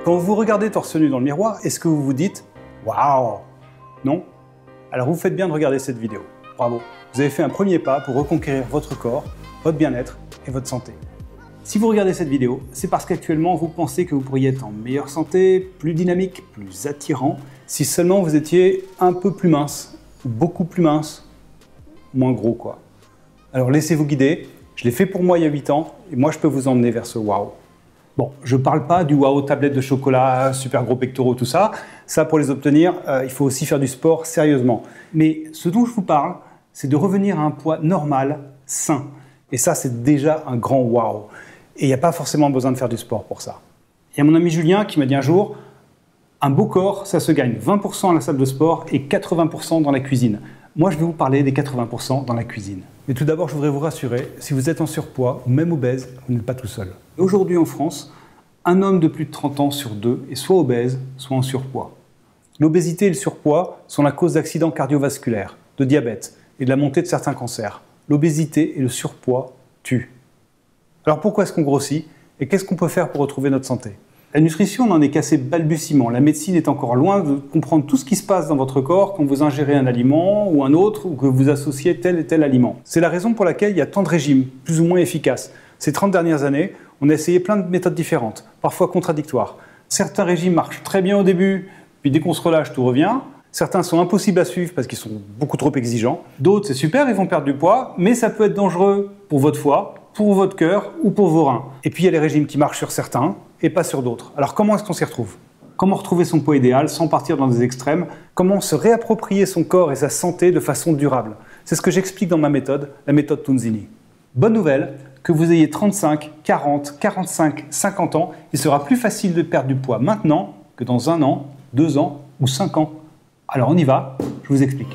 Quand vous regardez torse nu dans le miroir, est-ce que vous vous dites « Waouh » Non? Alors vous faites bien de regarder cette vidéo. Bravo! Vous avez fait un premier pas pour reconquérir votre corps, votre bien-être et votre santé. Si vous regardez cette vidéo, c'est parce qu'actuellement vous pensez que vous pourriez être en meilleure santé, plus dynamique, plus attirant, si seulement vous étiez un peu plus mince, ou beaucoup plus mince, moins gros quoi. Alors laissez-vous guider, je l'ai fait pour moi il y a 8 ans, et moi je peux vous emmener vers ce waouh. Bon, je ne parle pas du waouh tablette de chocolat, super gros pectoraux, tout ça. Ça, pour les obtenir, il faut aussi faire du sport sérieusement. Mais ce dont je vous parle, c'est de revenir à un poids normal, sain. Et ça, c'est déjà un grand waouh. Et il n'y a pas forcément besoin de faire du sport pour ça. Il y a mon ami Julien qui m'a dit un jour, un beau corps, ça se gagne 20% à la salle de sport et 80% dans la cuisine. Moi, je vais vous parler des 80% dans la cuisine. Mais tout d'abord, je voudrais vous rassurer, si vous êtes en surpoids ou même obèse, vous n'êtes pas tout seul. Aujourd'hui en France, un homme de plus de 30 ans sur 2 est soit obèse, soit en surpoids. L'obésité et le surpoids sont la cause d'accidents cardiovasculaires, de diabète et de la montée de certains cancers. L'obésité et le surpoids tuent. Alors pourquoi est-ce qu'on grossit et qu'est-ce qu'on peut faire pour retrouver notre santé? La nutrition n'en est qu'à ses balbutiements. La médecine est encore loin de comprendre tout ce qui se passe dans votre corps quand vous ingérez un aliment ou un autre ou que vous associez tel et tel aliment. C'est la raison pour laquelle il y a tant de régimes, plus ou moins efficaces. Ces 30 dernières années, on a essayé plein de méthodes différentes, parfois contradictoires. Certains régimes marchent très bien au début, puis dès qu'on se relâche, tout revient. Certains sont impossibles à suivre parce qu'ils sont beaucoup trop exigeants. D'autres, c'est super, ils vont perdre du poids, mais ça peut être dangereux pour votre foie, pour votre cœur ou pour vos reins. Et puis il y a les régimes qui marchent sur certains et pas sur d'autres. Alors comment est-ce qu'on s'y retrouve? Comment retrouver son poids idéal sans partir dans des extrêmes? Comment se réapproprier son corps et sa santé de façon durable? C'est ce que j'explique dans ma méthode, la méthode Tounzini. Bonne nouvelle, que vous ayez 35, 40, 45, 50 ans, il sera plus facile de perdre du poids maintenant que dans 1 an, 2 ans ou 5 ans. Alors on y va, je vous explique.